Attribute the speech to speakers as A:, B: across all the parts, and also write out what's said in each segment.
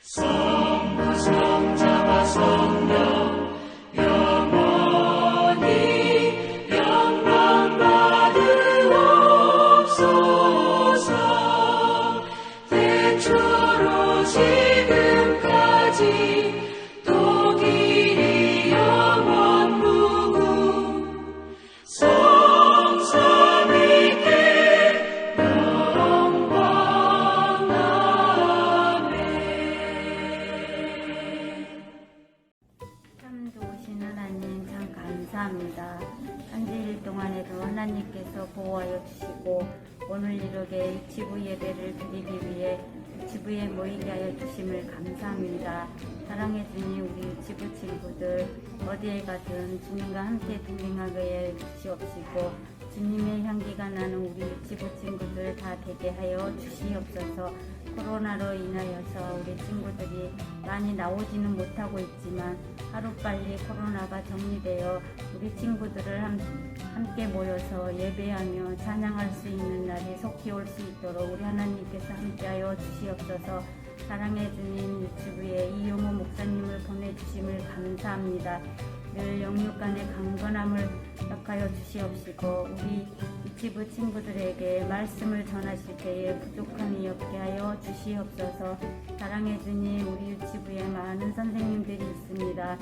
A: 성부 성자와 성령 영원히 영광 받으옵소서. 태초로 지금까지 또 길이 영원 무궁 성삼위께 영광. 아멘.
B: 참 좋으신 하나님 참 감사합니다. 한 주일 동안에도 하나님께서 보호하여 주시고 오늘 이렇게 유치부 예배를 드리기 위해 유치부에 모이게 하여 주심을 감사합니다. 사랑해 주님 우리 유치부 친구들 어디에 가든 주님과 함께 동행하게 해 주시옵시고 주님의 향기가 나는 우리 유치부 친구들 다 되게 하여 주시옵소서. 코로나로 인하여서 우리 친구들이 많이 나오지는 못하고 있지만 하루빨리 코로나가 정리되어 우리 친구들을 함께 모여서 예배하며 찬양할 수 있는 날이 속히 올 수 있도록 우리 하나님께서 함께하여 주시옵소서. 사랑해 주님 유튜브에 이용호 목사님을 보내주심을 감사합니다. 늘 영육 간의 강건함을 역하여 주시옵시고 우리 유튜브 친구들에게 말씀을 전하실 때에 부족함이 없게 하여 주시옵소서. 사랑해 주님 우리 유튜브에 많은 선생님들이 있습니다.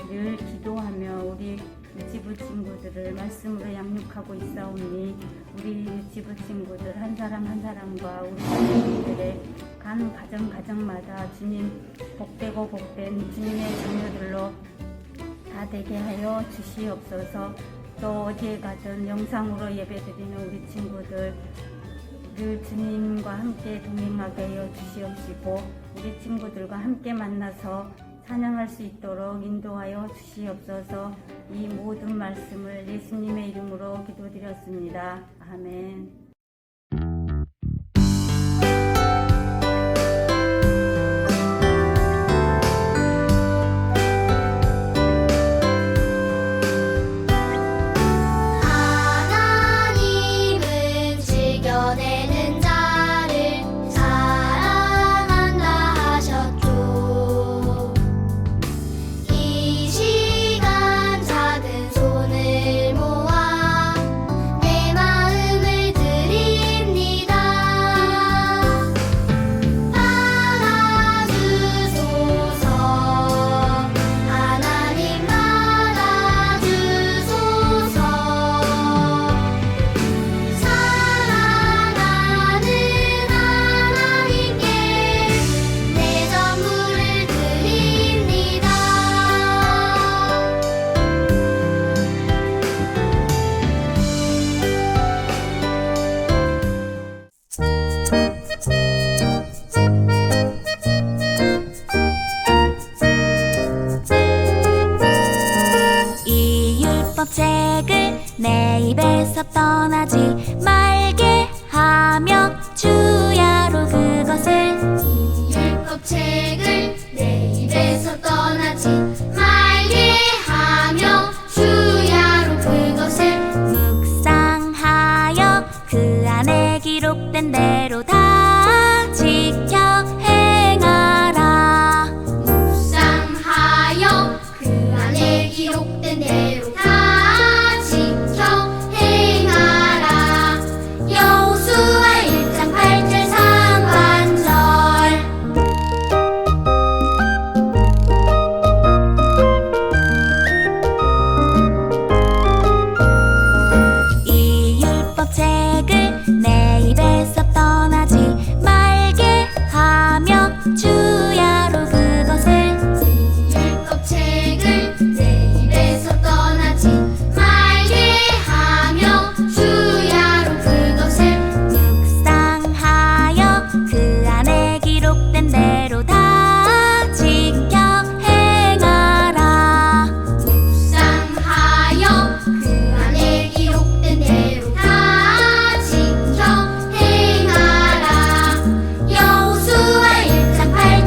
B: 늘 기도하며 우리 유치부 친구들을 말씀으로 양육하고 있사오니 우리 유치부 친구들 한 사람 한 사람과 우리 선생님들의 간 가정마다 주님 복되고 복된 주님의 자녀들로 다 되게 하여 주시옵소서. 또 어디에 가든 영상으로 예배드리는 우리 친구들 늘 주님과 함께 동행하게 하여 주시옵시고 우리 친구들과 함께 만나서 찬양할 수 있도록 인도하여 주시옵소서. 이 모든 말씀을 예수님의 이름으로 기도드렸습니다. 아멘.
C: 하나님은 즐겨내는 자를 사랑한다 하셨죠. 이 시간 작은 손을 모아 내 마음을 드립니다. 받아주소서. 하나님 받아주소서. 사랑하는 하나님께 내 전부를 드립니다.
D: 이 율법책을 내 입에서 떠나지 말게 하며 주야로 그것을
C: 이 율법책을 내 입에서 떠나지 말게 하며 주야로 그것을
D: 묵상하여 그 안에 기록된 대로 다 지켜 행하라.
C: 묵상하여 그 안에 기록된 대로 다 지켜 행하라. 여호수아 1장 8절 상반절.
D: 이 율법책을 내 입에서 떠나지 말게 하며 주야로 그것을
C: 율법책을 내 입에서 떠나지 말게 하며 주야로 그것을
D: 묵상하여 그 안에 기록된 대로 다 지켜 행하라.
C: 묵상하여 그 안에 기록된 대로 다 지켜 행하라. 여호수아 1장 8절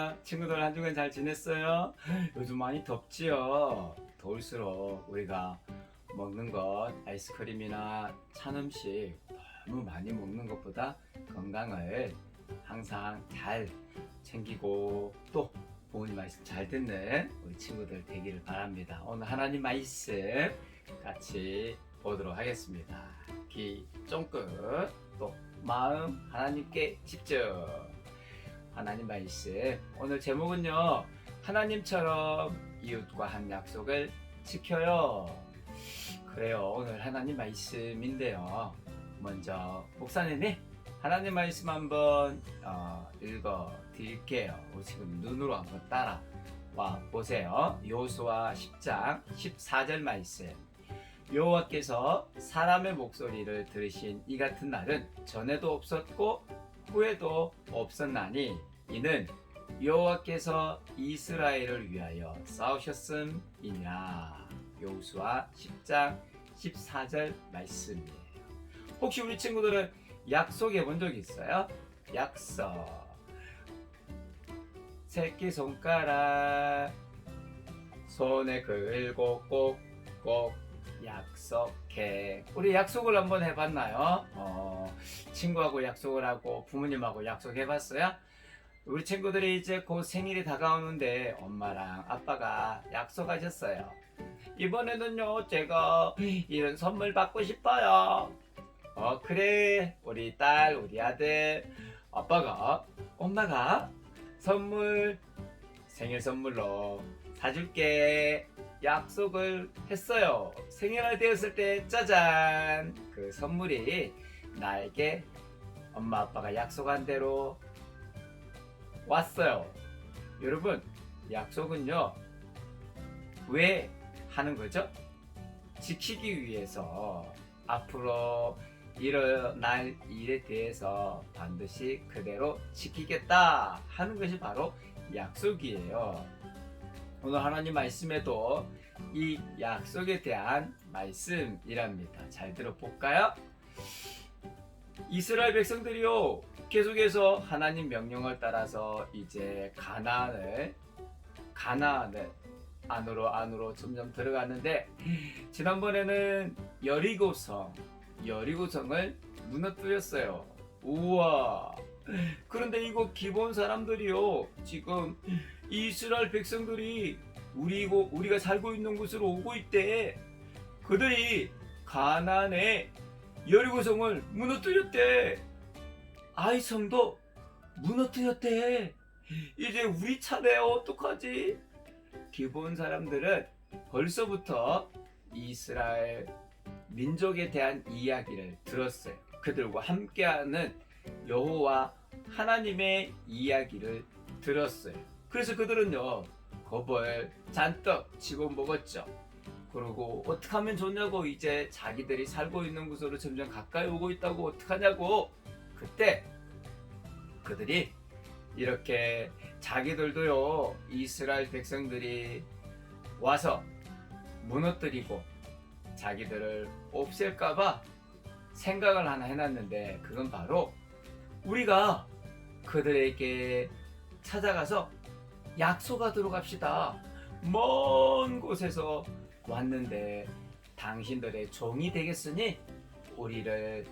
E: 반갑습니다. 친구들 한 주간 잘 지냈어요? 요즘 많이 덥지요? 더울수록 우리가 먹는 것, 아이스크림이나 찬 음식 너무 많이 먹는 것보다 건강을 항상 잘 챙기고 또 부모님 말씀 잘 듣는 우리 친구들 되기를 바랍니다. 오늘 하나님 말씀 같이 보도록 하겠습니다. 귀 쫑긋 또 마음 하나님께 집중. 하나님 말씀 오늘 제목은요, 하나님처럼 이웃과 한 약속을 지켜요. 그래요, 오늘 하나님 말씀인데요, 먼저 목사님이 하나님 말씀 한번 읽어 드릴게요. 지금 눈으로 한번 따라와 보세요. 여호수아 10장 14절 말씀. 여호와께서 사람의 목소리를 들으신 이 같은 날은 전에도 없었고 후에도 없었나니 이는 여호와께서 이스라엘을 위하여 싸우셨음이니라. 여호수아 10장 14절 말씀이에요. 혹시 우리 친구들은 약속해 본 적 있어요? 약속. 새끼손가락 손에 걸고 꼭꼭 약속해. 우리 약속을 한번 해봤나요? 친구하고 약속을 하고 부모님하고 약속해봤어요? 우리 친구들이 이제 곧 생일이 다가오는데 엄마랑 아빠가 약속하셨어요. 이번에는요, 제가 이런 선물 받고 싶어요. 그래, 우리 딸, 우리 아들, 엄마가 선물, 생일 선물로 사줄게 약속을 했어요. 생일날 되었을 때 짜잔, 그 선물이 나에게 엄마 아빠가 약속한 대로 왔어요. 여러분, 약속은요 왜 하는 거죠? 지키기 위해서. 앞으로 일어날 일에 대해서 반드시 그대로 지키겠다 하는 것이 바로 약속이에요. 오늘 하나님 말씀에도 이 약속에 대한 말씀이랍니다. 잘 들어볼까요? 이스라엘 백성들이요, 계속해서 하나님 명령을 따라서 이제 가나안을 안으로 점점 들어가는데, 지난번에는 여리고성을 무너뜨렸어요. 우와! 그런데 이거 기본 사람들이요, 지금 이스라엘 백성들이 우리가 살고 있는 곳으로 오고 있대. 그들이 가나안의 여리고성을 무너뜨렸대. 아이성도 무너뜨렸대. 이제 우리 차례야, 어떡하지? 기본 사람들은 벌써부터 이스라엘 민족에 대한 이야기를 들었어요. 그들과 함께하는 여호와 하나님의 이야기를 들었어요. 그래서 그들은요, 겁을 잔뜩 집어먹었죠. 그리고 어떻게 하면 좋냐고, 이제 자기들이 살고 있는 곳으로 점점 가까이 오고 있다고, 어떡하냐고. 그때 그들이 이렇게 자기들도요, 이스라엘 백성들이 와서 무너뜨리고 자기들을 없앨까봐 생각을 하나 해놨는데, 그건 바로 우리가 그들에게 찾아가서 약속하도록 합시다. 먼 곳에서 왔는데 당신들의 종이 되겠으니 우리를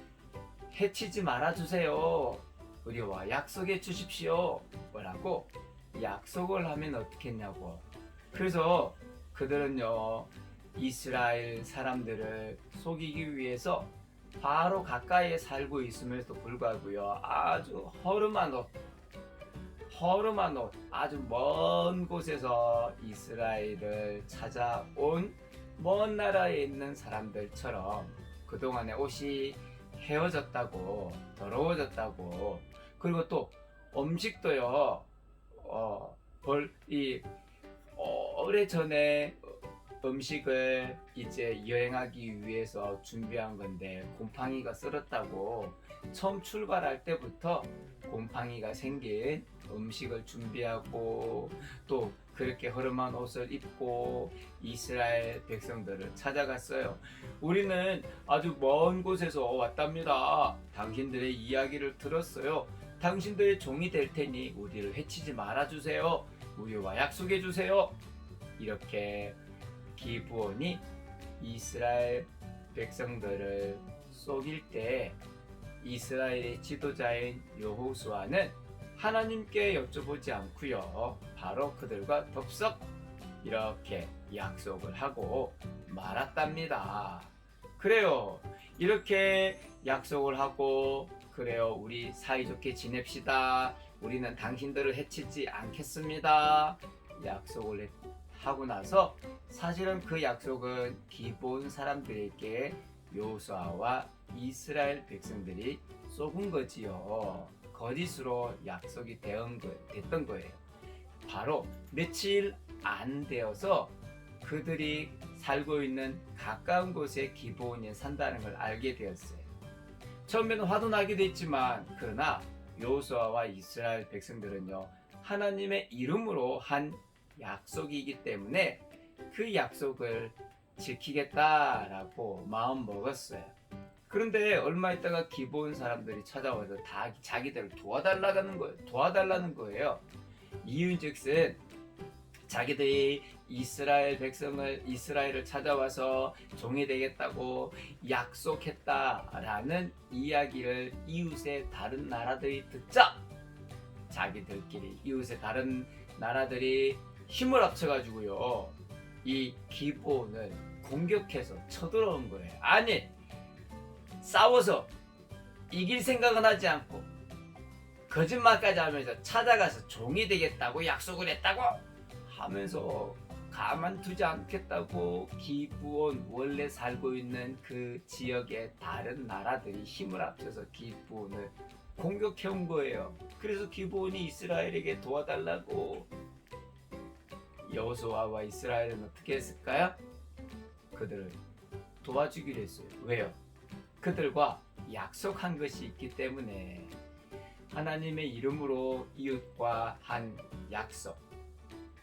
E: 해치지 말아주세요. 우리와 약속해 주십시오. 뭐라고 약속을 하면 어떻겠냐고. 그래서 그들은요, 이스라엘 사람들을 속이기 위해서 바로 가까이에 살고 있음에도 불구하고요, 아주 허름한 옷, 아주 먼 곳에서 이스라엘을 찾아온 먼 나라에 있는 사람들처럼 그동안의 옷이 헤어졌다고, 더러워졌다고, 그리고 또 음식도요, 오래전에 음식을 이제 여행하기 위해서 준비한 건데 곰팡이가 쓸었다고, 처음 출발할 때부터 곰팡이가 생긴 음식을 준비하고 또 그렇게 허름한 옷을 입고 이스라엘 백성들을 찾아갔어요. 우리는 아주 먼 곳에서 왔답니다. 당신들의 이야기를 들었어요. 당신들의 종이 될 테니 우리를 해치지 말아주세요. 우리와 약속해 주세요. 이렇게 기브온이 이스라엘 백성들을 속일 때 이스라엘의 지도자인 여호수아는 하나님께 여쭤보지 않고요, 바로 그들과 덥석 이렇게 약속을 하고 말았답니다. 그래요, 이렇게 약속을 하고, 그래요, 우리 사이좋게 지냅시다, 우리는 당신들을 해치지 않겠습니다, 약속을 하고 나서 사실은 그 약속은 기브온 사람들에게 여호수아와 이스라엘 백성들이 속은 거지요. 거짓으로 약속이 됐던 거예요. 바로 며칠 안 되어서 그들이 살고 있는 가까운 곳에 기브온이 산다는 걸 알게 되었어요. 처음에는 화도 나기도 했지만, 그러나 여호수아와 이스라엘 백성들은요, 하나님의 이름으로 한 약속이기 때문에 그 약속을 지키겠다라고 마음 먹었어요. 그런데 얼마 있다가 기브온 사람들이 찾아와서 다 자기들을 도와달라는 거예요. 이유인즉슨 자기들이 이스라엘을 찾아와서 종이 되겠다고 약속했다라는 이야기를 이웃의 다른 나라들이 듣자, 자기들끼리 이웃의 다른 나라들이 힘을 합쳐가지고요, 이 기브온을 공격해서 쳐들어온 거예요. 아니, 싸워서 이길 생각은 하지 않고 거짓말까지 하면서 찾아가서 종이 되겠다고 약속을 했다고 하면서 가만두지 않겠다고 기브온, 원래 살고 있는 그 지역의 다른 나라들이 힘을 합쳐서 기브온을 공격해 온 거예요. 그래서 기브온이 이스라엘에게 도와달라고, 여호수아와 이스라엘은 어떻게 했을까요? 그들을 도와주기로 했어요. 왜요? 그들과 약속한 것이 있기 때문에. 하나님의 이름으로 이웃과 한 약속,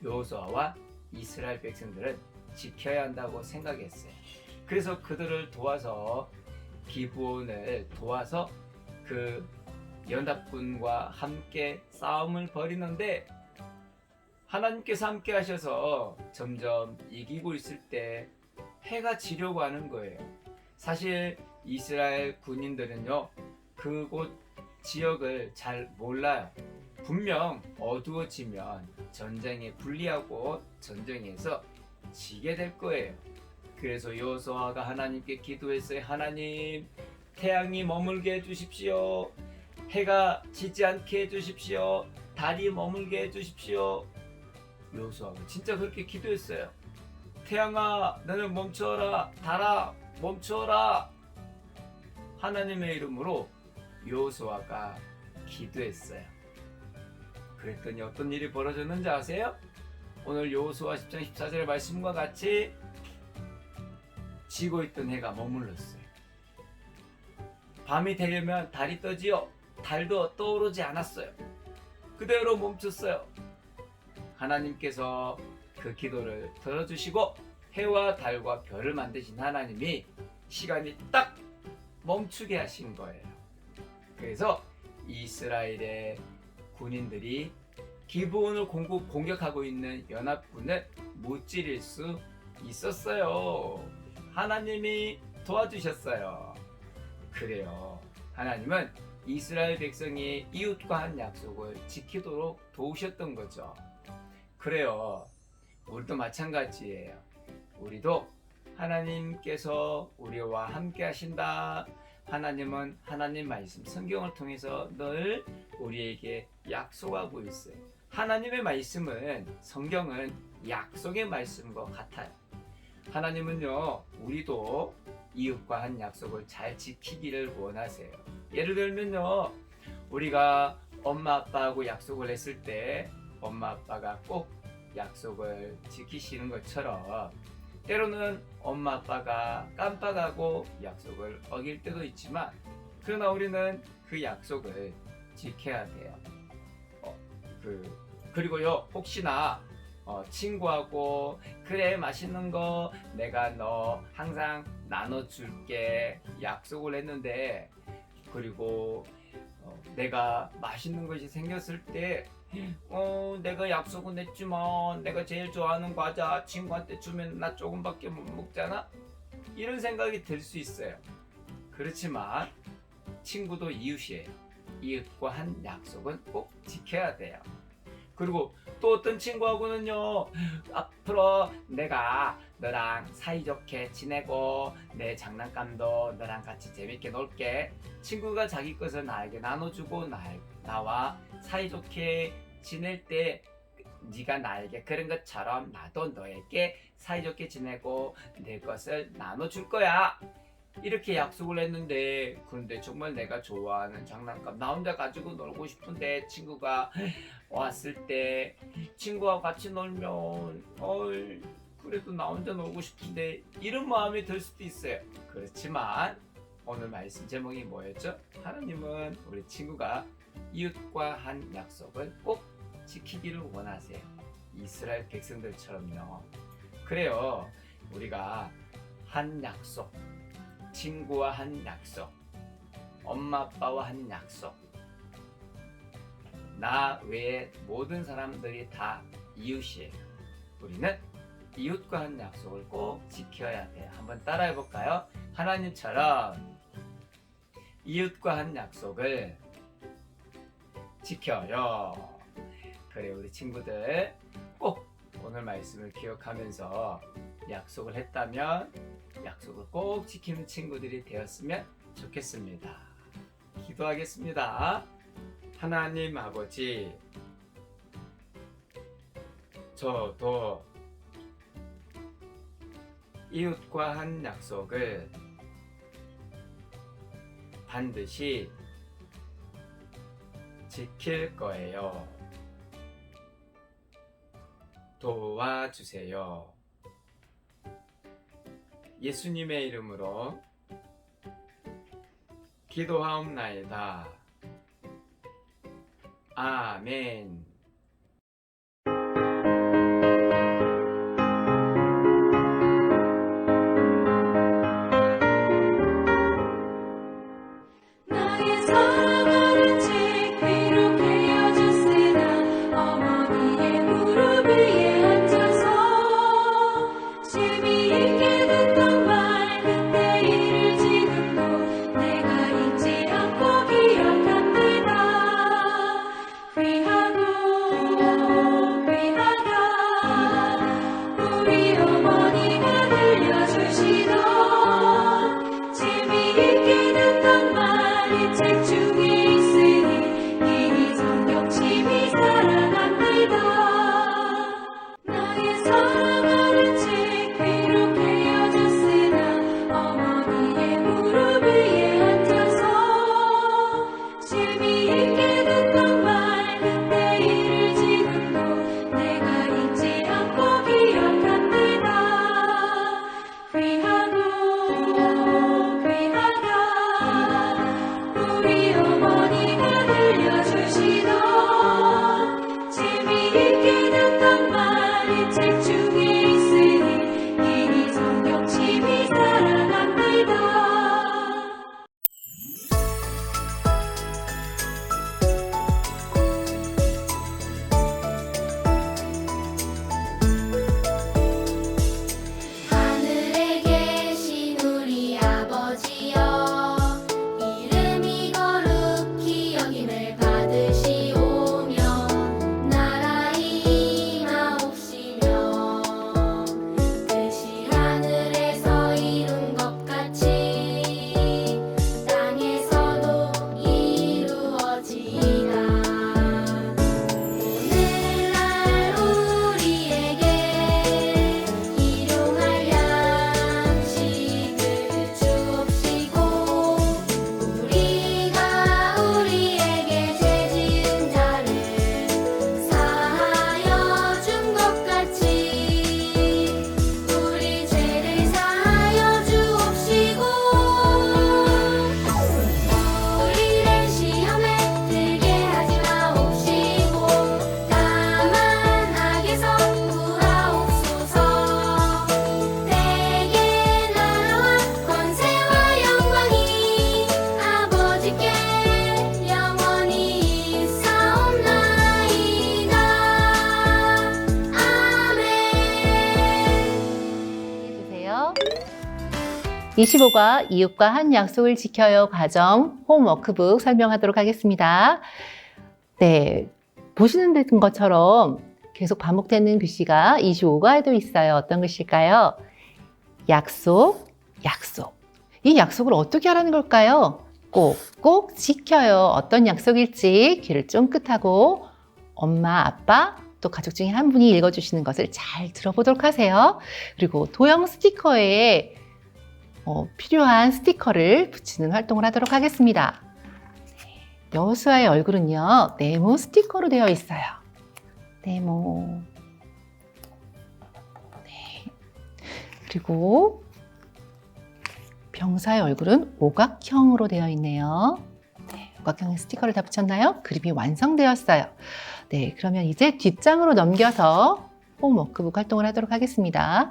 E: 여호수아와 이스라엘 백성들은 지켜야 한다고 생각했어요. 그래서 그들을 도와서, 기브온을 도와서 그 연합군과 함께 싸움을 벌이는데, 하나님께서 함께 하셔서 점점 이기고 있을 때 해가 지려고 하는 거예요. 사실 이스라엘 군인들은요, 그곳 지역을 잘 몰라요. 분명 어두워지면 전쟁에 불리하고 전쟁에서 지게 될 거예요. 그래서 여호수아가 하나님께 기도했어요. 하나님, 태양이 머물게 해주십시오. 해가 지지 않게 해주십시오. 달이 머물게 해주십시오. 여호수아가 진짜 그렇게 기도했어요. 태양아, 너는 멈춰라. 달아, 멈춰라. 하나님의 이름으로 여호수아가 기도했어요. 그랬더니 어떤 일이 벌어졌는지 아세요? 오늘 여호수아 10장 14절의 말씀과 같이 지고 있던 해가 머물렀어요. 밤이 되려면 달이 떠지요, 달도 떠오르지 않았어요. 그대로 멈췄어요. 하나님께서 그 기도를 들어주시고 해와 달과 별을 만드신 하나님이 시간이 딱 멈추게 하신 거예요. 그래서 이스라엘의 군인들이 기브온을 공격하고 있는 연합군을 무찌를 수 있었어요. 하나님이 도와주셨어요. 그래요, 하나님은 이스라엘 백성이 이웃과 한 약속을 지키도록 도우셨던 거죠. 그래요, 우리도 마찬가지예요. 우리도 하나님께서 우리와 함께 하신다. 하나님은 하나님 말씀, 성경을 통해서 늘 우리에게 약속하고 있어요. 하나님의 말씀은, 성경은 약속의 말씀과 같아요. 하나님은요, 우리도 이웃과 한 약속을 잘 지키기를 원하세요. 예를 들면요, 우리가 엄마 아빠하고 약속을 했을 때 엄마 아빠가 꼭 약속을 지키시는 것처럼, 때로는 엄마 아빠가 깜빡하고 약속을 어길 때도 있지만, 그러나 우리는 그 약속을 지켜야 돼요. 그리고요, 혹시나 친구하고 그래, 맛있는 거 내가 너 항상 나눠줄게 약속을 했는데, 그리고 내가 맛있는 것이 생겼을 때 내가 약속은 했지만 내가 제일 좋아하는 과자 친구한테 주면 나 조금밖에 못 먹잖아? 이런 생각이 들 수 있어요. 그렇지만 친구도 이웃이에요. 이웃과 한 약속은 꼭 지켜야 돼요. 그리고 또 어떤 친구하고는요, 앞으로 내가 너랑 사이좋게 지내고 내 장난감도 너랑 같이 재밌게 놀게. 친구가 자기 것을 나에게 나눠주고 나와 사이좋게 지낼 때 네가 나에게 그런 것처럼 나도 너에게 사이좋게 지내고 내 것을 나눠줄 거야. 이렇게 약속을 했는데, 그런데 정말 내가 좋아하는 장난감 나 혼자 가지고 놀고 싶은데 친구가 왔을 때 친구와 같이 놀면 그래도 나 혼자 놀고 싶은데 이런 마음이 들 수도 있어요. 그렇지만 오늘 말씀 제목이 뭐였죠? 하나님은 우리 친구가 이웃과 한 약속을 꼭 지키기를 원하세요. 이스라엘 백성들처럼요. 그래요. 우리가 한 약속, 친구와 한 약속, 엄마 아빠와 한 약속, 나 외에 모든 사람들이 다 이웃이에요. 우리는 이웃과 한 약속을 꼭 지켜야 돼요. 한번 따라해 볼까요? 하나님처럼 이웃과 한 약속을 지켜요. 그래, 우리 친구들 꼭 오늘 말씀을 기억하면서 약속을 했다면 약속을 꼭 지키는 친구들이 되었으면 좋겠습니다. 기도하겠습니다. 하나님 아버지, 저도 이웃과 한 약속을 반드시 지킬 거예요. 도와주세요. 예수님의 이름으로 기도하옵나이다. 아멘.
A: 나의 사랑하는 책 비록해여 줬으나 어머니의 무릎 위에 앉아서 재미있게 듣던 말 그때 일을 지금도 내가 잊지 않고 기억합니다. 귀하고 귀하다 우리 어머니가 들려주시던 재미있게 듣던 말 이 책 중에 있으니 이 성경집이 사랑합니다. 나의 사랑하는 책 비록해여 줬으나 어머니의 무릎 위에 앉아서 재미있게 듣던 말 그때 일을 지금도 내가 잊지 않고 기억합니다. 귀하고 귀하다 우리 어머니가 들려주시던 재미있게 듣던 말 이 책 중에 있으니 이 성경집이 사랑합니다.
C: 하늘에 계신 우리 아버지여 이름이 거룩히 여김을 받으시오며 나라의 임하옵시며
F: 25가 이웃과 한 약속을 지켜요 과정 홈워크북 설명하도록 하겠습니다. 네, 보시는 것처럼 계속 반복되는 글씨가 25가에도 있어요. 어떤 글씨일까요? 약속, 약속. 이 약속을 어떻게 하라는 걸까요? 꼭 지켜요. 어떤 약속일지 귀를 쫑긋하고 엄마, 아빠, 또 가족 중에 한 분이 읽어주시는 것을 잘 들어보도록 하세요. 그리고 도형 스티커에 필요한 스티커를 붙이는 활동을 하도록 하겠습니다. 여수아의 얼굴은요, 네모 스티커로 되어 있어요. 네모. 네. 그리고 병사의 얼굴은 오각형으로 되어 있네요. 네, 오각형의 스티커를 다 붙였나요? 그림이 완성되었어요. 네, 그러면 이제 뒷장으로 넘겨서 홈워크북 활동을 하도록 하겠습니다.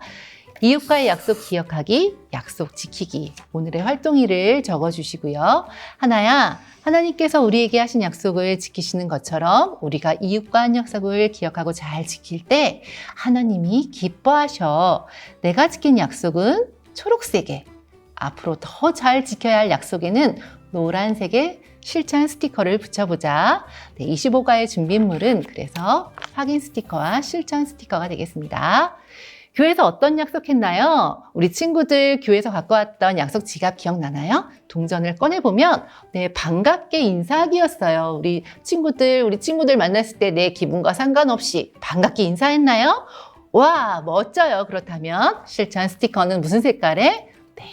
F: 이웃과의 약속 기억하기, 약속 지키기. 오늘의 활동일을 적어주시고요. 하나야, 하나님께서 우리에게 하신 약속을 지키시는 것처럼 우리가 이웃과 한 약속을 기억하고 잘 지킬 때 하나님이 기뻐하셔. 내가 지킨 약속은 초록색에, 앞으로 더 잘 지켜야 할 약속에는 노란색의 실천 스티커를 붙여보자. 네, 25가의 준비물은 그래서 확인 스티커와 실천 스티커가 되겠습니다. 교회에서 어떤 약속했나요? 우리 친구들 교회에서 갖고 왔던 약속 지갑 기억나나요? 동전을 꺼내보면 네, 반갑게 인사하기였어요. 우리 친구들 만났을 때 내 기분과 상관없이 반갑게 인사했나요? 와, 멋져요. 그렇다면 실천 스티커는 무슨 색깔에? 네,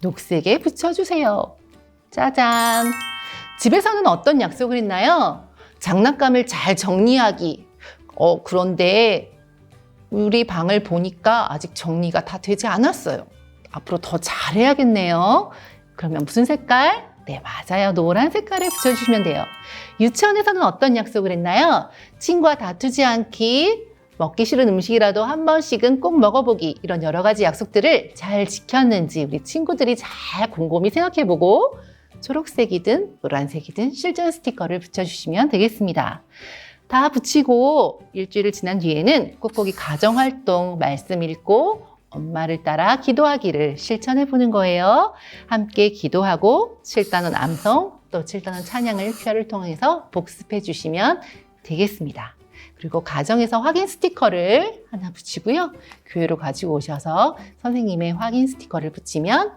F: 녹색에 붙여주세요. 짜잔! 집에서는 어떤 약속을 했나요? 장난감을 잘 정리하기. 그런데 우리 방을 보니까 아직 정리가 다 되지 않았어요. 앞으로 더 잘해야겠네요. 그러면 무슨 색깔? 네, 맞아요. 노란 색깔을 붙여주시면 돼요. 유치원에서는 어떤 약속을 했나요? 친구와 다투지 않기, 먹기 싫은 음식이라도 한 번씩은 꼭 먹어보기, 이런 여러 가지 약속들을 잘 지켰는지 우리 친구들이 잘 곰곰이 생각해보고 초록색이든 노란색이든 실전 스티커를 붙여주시면 되겠습니다. 다 붙이고 일주일을 지난 뒤에는 꾹꾹이 가정활동 말씀 읽고 엄마를 따라 기도하기를 실천해 보는 거예요. 함께 기도하고 7단원 암송 또 7단원 찬양을 표를 통해서 복습해 주시면 되겠습니다. 그리고 가정에서 확인 스티커를 하나 붙이고요. 교회로 가지고 오셔서 선생님의 확인 스티커를 붙이면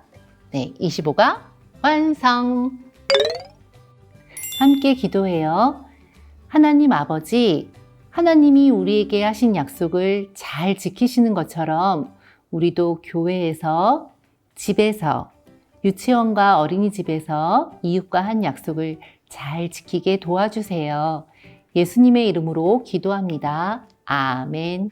F: 네, 25가 완성! 함께 기도해요. 하나님 아버지, 하나님이 우리에게 하신 약속을 잘 지키시는 것처럼 우리도 교회에서, 집에서, 유치원과 어린이집에서 이웃과 한 약속을 잘 지키게 도와주세요. 예수님의 이름으로 기도합니다. 아멘.